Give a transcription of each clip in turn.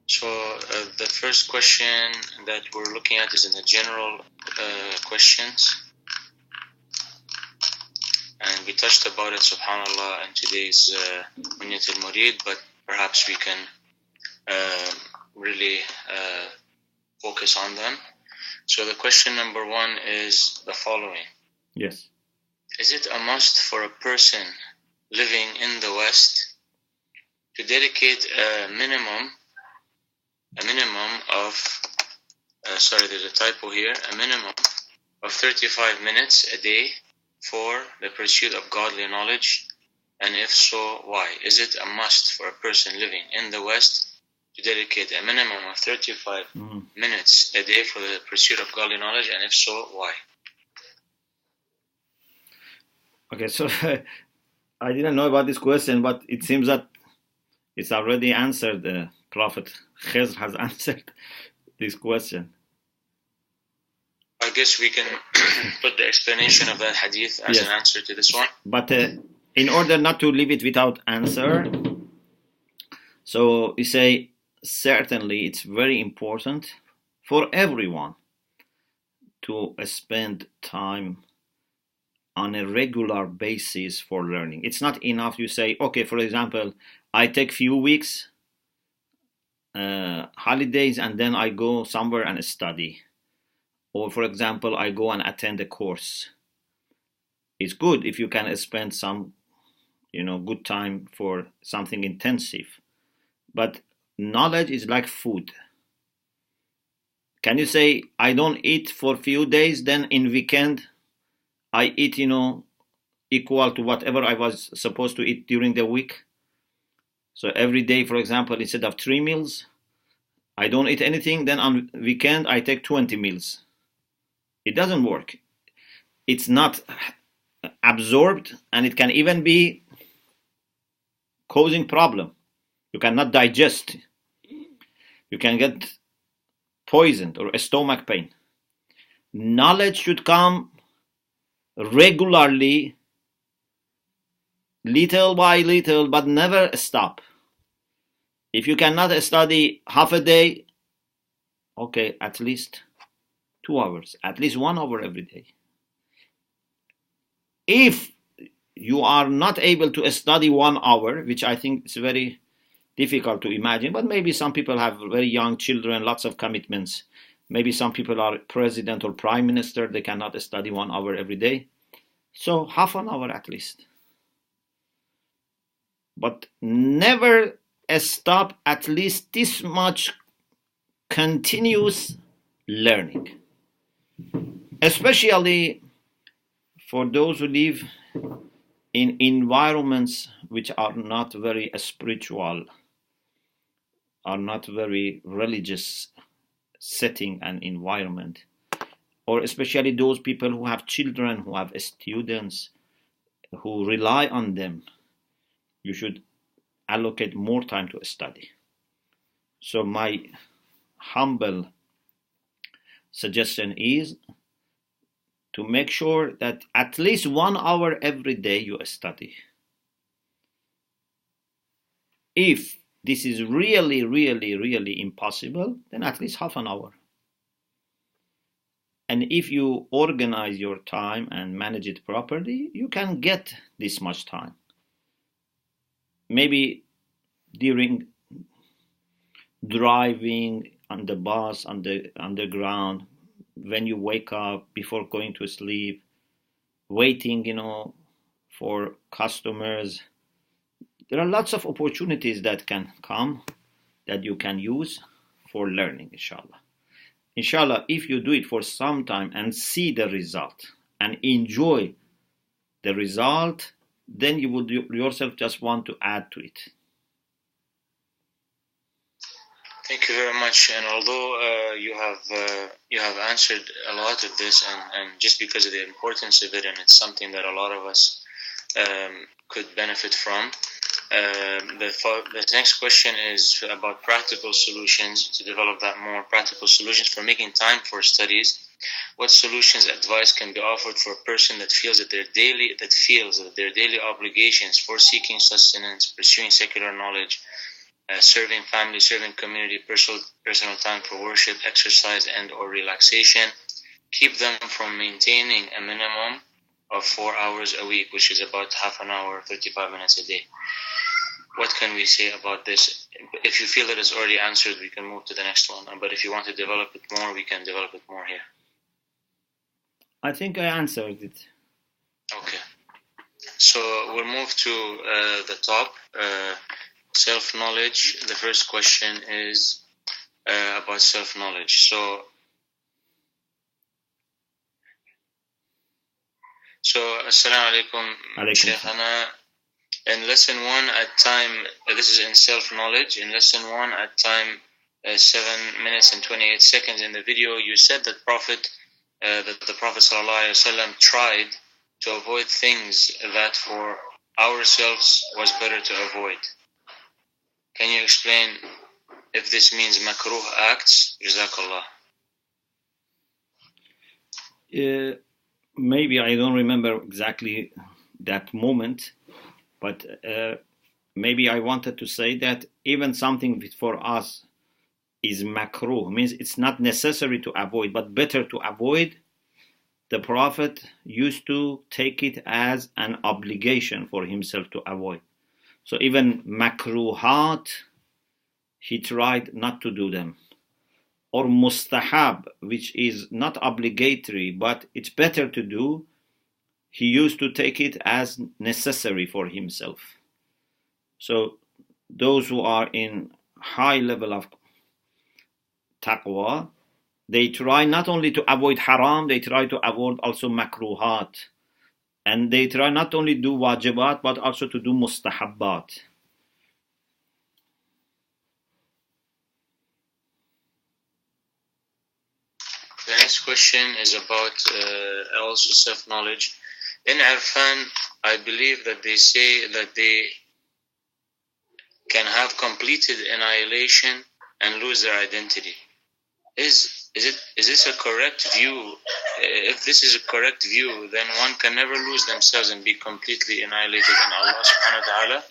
So the first question that we're looking at is in the general questions, and we touched about it, subhanAllah, in today's Munyat al-Murid, but perhaps we can really focus on them. So the question number one is the following. Yes. Is it a must for a person living in the West to dedicate a minimum of, sorry, there's a typo here, a minimum of 35 minutes a day for the pursuit of godly knowledge? And if so, why? Is it a must for a person living in the West to dedicate a minimum of 35 minutes a day for the pursuit of godly knowledge? And if so, why? Okay, so I didn't know about this question, but it seems that it's already answered. The Prophet Khizr has answered this question. I guess we can put the explanation of that hadith as an answer to this one. But in order not to leave it without answer, so you say, certainly it's very important for everyone to spend time on a regular basis for learning. It's not enough you say, okay, for example, I take few weeks holidays and then I go somewhere and study. Or for example, I go and attend a course. It's good if you can spend some, good time for something intensive. But knowledge is like food. Can you say, I don't eat for few days, then in weekend I eat, equal to whatever I was supposed to eat during the week? So every day, for example, instead of 3 meals, I don't eat anything, then on weekend I take 20 meals. It doesn't work. It's not absorbed, and it can even be causing problem. You cannot digest. You can get poisoned or a stomach pain. Knowledge should come regularly, little by little, but never stop. If you cannot study half a day, okay, at least 2 hours, at least 1 hour every day. If you are not able to study 1 hour, which I think is very difficult to imagine, but maybe some people have very young children, lots of commitments. Maybe some people are president or prime minister, they cannot study 1 hour every day. So half an hour at least. But never stop at least this much continuous learning. Especially for those who live in environments which are not very spiritual, are not very religious setting and environment, or especially those people who have children, who have students, who rely on them. You should allocate more time to study. So my humble suggestion is to make sure that at least 1 hour every day you study. If this is really, really, really impossible, then at least half an hour. And if you organize your time and manage it properly, you can get this much time. Maybe during driving on the bus, on the underground, when you wake up, before going to sleep, waiting, for customers. There are lots of opportunities that can come that you can use for learning, inshallah. Inshallah, if you do it for some time and see the result and enjoy the result, then you would yourself just want to add to it. Thank you very much. And although you have answered a lot of this, and just because of the importance of it, and it's something that a lot of us could benefit from, the next question is about practical solutions, to develop that more practical solutions for making time for studies. What solutions, advice can be offered for a person that feels that their daily obligations for seeking sustenance, pursuing secular knowledge, serving family, serving community, personal time for worship, exercise, and or relaxation. Keep them from maintaining a minimum of 4 hours a week, which is about half an hour, 35 minutes a day. What can we say about this? If you feel that it's already answered, we can move to the next one. But if you want to develop it more, we can develop it more here. I think I answered it. Okay. So we'll move to the top, self-knowledge. The first question is about self-knowledge. So Assalamu alaikum, Shaykhana. In lesson 1 at time, this is in self-knowledge. In lesson 1 at time 7 minutes and 28 seconds in the video, you said that the Prophet ﷺ tried to avoid things that for ourselves was better to avoid. Can you explain if this means makruh acts? Jazakallah. Maybe I don't remember exactly that moment, but maybe I wanted to say that even something for us is makruh, means it's not necessary to avoid, but better to avoid. The Prophet used to take it as an obligation for himself to avoid. So even makruhat, he tried not to do them. Or mustahab, which is not obligatory, but it's better to do, he used to take it as necessary for himself. So those who are in high level of taqwa, they try not only to avoid haram, they try to avoid also makruhat. And they try not only do wajibat, but also to do mustahabbat. The next question is about also self-knowledge. In Irfan, I believe that they say that they can have completed annihilation and lose their identity. Is this a correct view? If this is a correct view, then one can never lose themselves and be completely annihilated in Allah subhanahu wa ta'ala.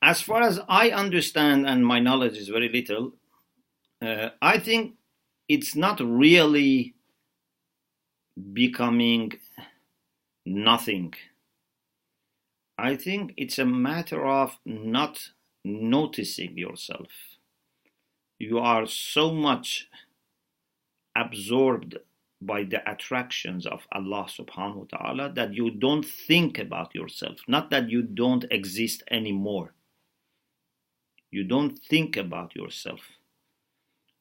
As far as I understand, and my knowledge is very little, I think it's not really becoming nothing. I think it's a matter of not noticing yourself. You are so much absorbed by the attractions of Allah subhanahu wa ta'ala that you don't think about yourself. Not that you don't exist anymore. You don't think about yourself.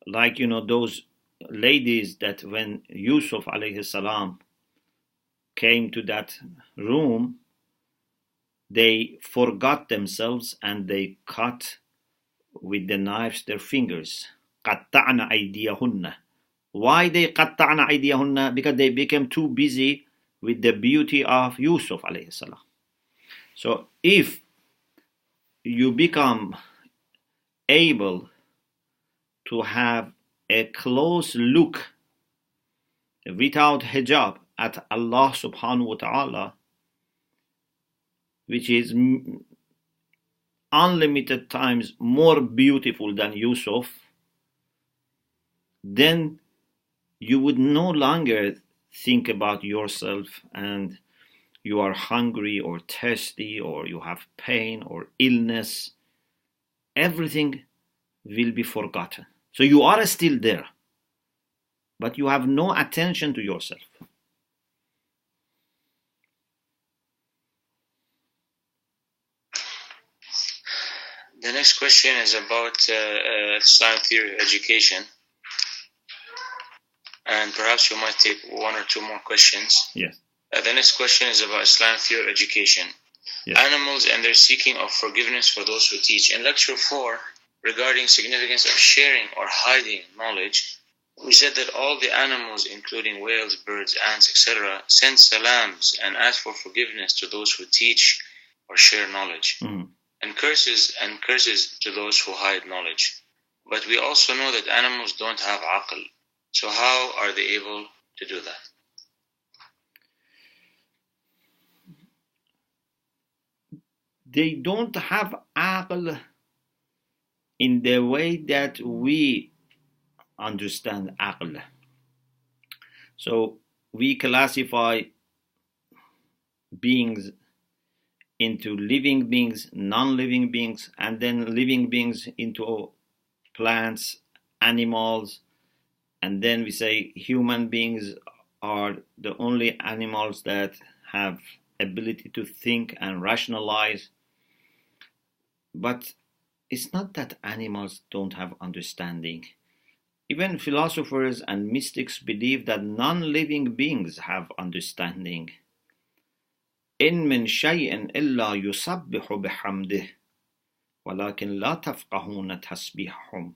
Like, those ladies that when Yusuf alayhi salam came to that room, they forgot themselves and they cut with the knives their fingers. قَطَّعْنَ أَيْدِيَهُنَّ. Why they قَطَّعْنَ أَيْدِيَهُنَّ? Because they became too busy with the beauty of Yusuf alayhi salam. So if you become able to have a close look without hijab at Allah subhanahu wa ta'ala, which is unlimited times more beautiful than Yusuf, then you would no longer think about yourself and you are hungry or thirsty or you have pain or illness. Everything will be forgotten. So you are still there, but you have no attention to yourself. The next question is about Islamic theory of education. And perhaps you might take one or two more questions. Yes. The next question is about Islamic theory of education. Yes. Animals and their seeking of forgiveness for those who teach. In lecture 4, regarding significance of sharing or hiding knowledge, we said that all the animals, including whales, birds, ants, etc., send salams and ask for forgiveness to those who teach or share knowledge. Mm-hmm. And curses to those who hide knowledge. But we also know that animals don't have aql. So how are they able to do that? they don't have aql in the way that we understand aql. So we classify beings into living beings, non-living beings, and then living beings into plants, animals, and then we say human beings are the only animals that have ability to think and rationalize. But it's not that animals don't have understanding. Even philosophers and mystics believe that non-living beings have understanding. إن من شيء إلا يسبح بحمده ولكن لا تفقهون تسبيحهم.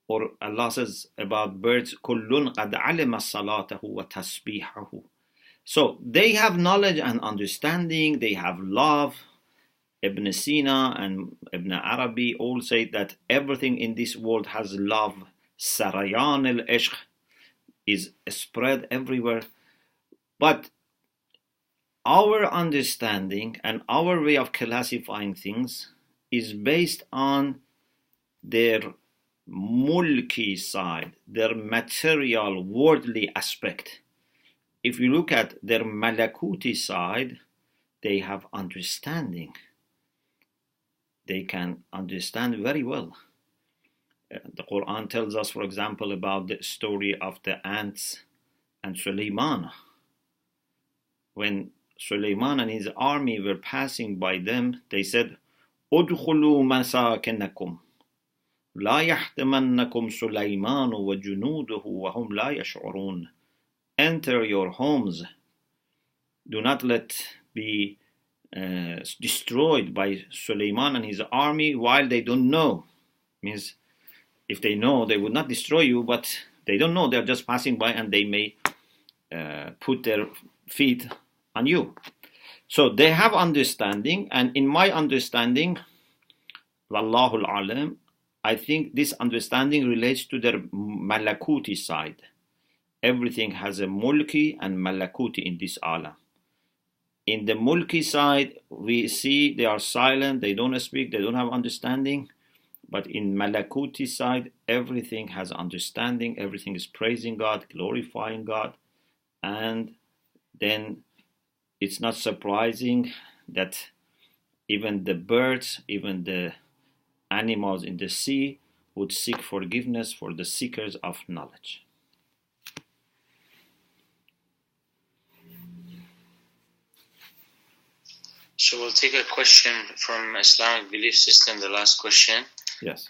Or Allah says about birds, كل قد علم صلاته وتسبيحه. So they have knowledge and understanding, they have love. Ibn Sina and Ibn Arabi all say that everything in this world has love. Sarayan al-ishq is spread everywhere. But our understanding and our way of classifying things is based on their mulki side, their material, worldly aspect. If you look at their malakuti side, they have understanding. They can understand very well. The Quran tells us, for example, about the story of the ants and Sulaiman. When Sulaiman and his army were passing by them, they said, "Udkhulu masakinakum, la yahtamannakum Sulaiman wa junuduhu wa hum la yash'urun." Enter your homes. Do not let be destroyed by Sulaiman and his army while they don't know. Means if they know, they would not destroy you, but they don't know. They're just passing by and they may put their feet on you. So they have understanding, and in my understanding, Wallahu alam, I think this understanding relates to their malakuti side. Everything has a mulki and malakuti in this alam. In the mulki side, we see they are silent, they don't speak, they don't have understanding. But in malakuti side, everything has understanding, everything is praising God, glorifying God. And then it's not surprising that even the birds, even the animals in the sea would seek forgiveness for the seekers of knowledge. So we'll take a question from Islamic belief system, the last question. Yes.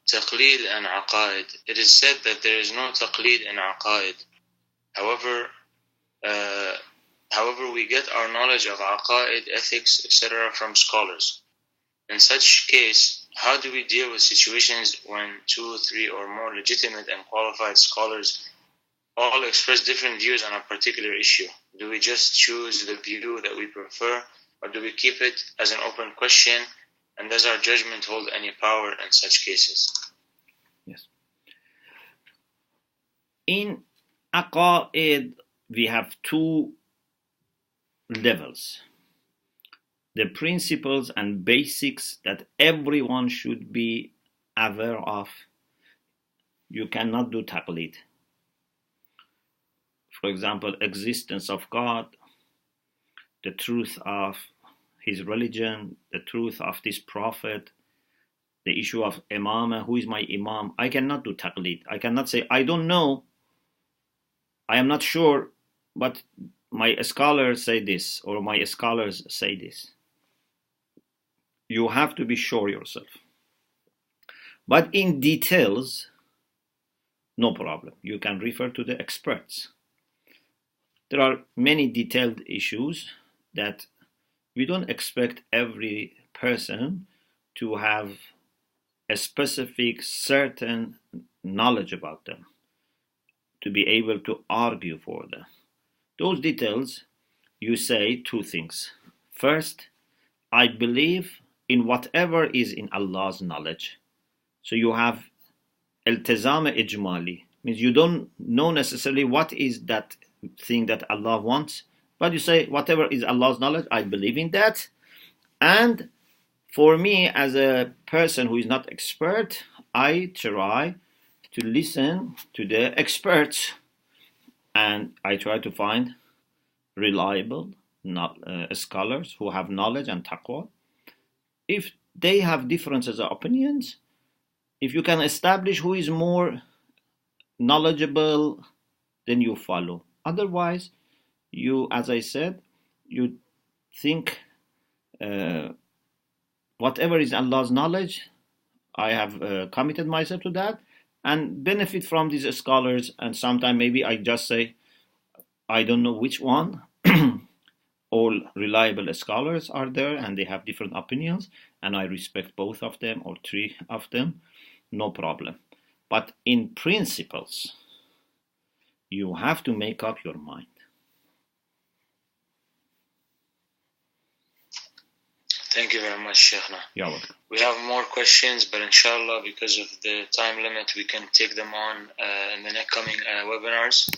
Taqleed and aqaid. It is said that there is no taqleed in aqaid. However, we get our knowledge of aqaid, ethics, etc. from scholars. In such case, how do we deal with situations when 2, 3, or more legitimate and qualified scholars all express different views on a particular issue? Do we just choose the view that we prefer, or do we keep it as an open question? And does our judgment hold any power in such cases? Yes. In aqaid, we have two levels. The principles and basics that everyone should be aware of. You cannot do taqlid. For example, existence of God, the truth of his religion, the truth of this prophet, the issue of imamah, who is my imam. I cannot do taqlid. I cannot say, I don't know, I am not sure, but my scholars say this, or my scholars say this. You have to be sure yourself. But in details, no problem. You can refer to the experts. There are many detailed issues that we don't expect every person to have a specific, certain knowledge about them, to be able to argue for them. Those details, you say two things. First, I believe in whatever is in Allah's knowledge. So you have iltizam ijmali, means you don't know necessarily what is that thing that Allah wants, but you say whatever is Allah's knowledge, I believe in that, And for me, as a person who is not expert, I try to listen to the experts, and I try to find reliable scholars who have knowledge and taqwa. If they have differences of opinions, if you can establish who is more knowledgeable, then you follow. Otherwise, you, as I said, you think uh, whatever is Allah's knowledge, I have committed myself to that and benefit from these scholars. And sometimes maybe I just say, I don't know which one. All reliable scholars are there and they have different opinions, and I respect both of them or three of them, no problem. But in principles, you have to make up your mind. Thank you very much, Sheikhna. You're welcome. We have more questions, but inshallah, because of the time limit, we can take them on in the next coming webinars.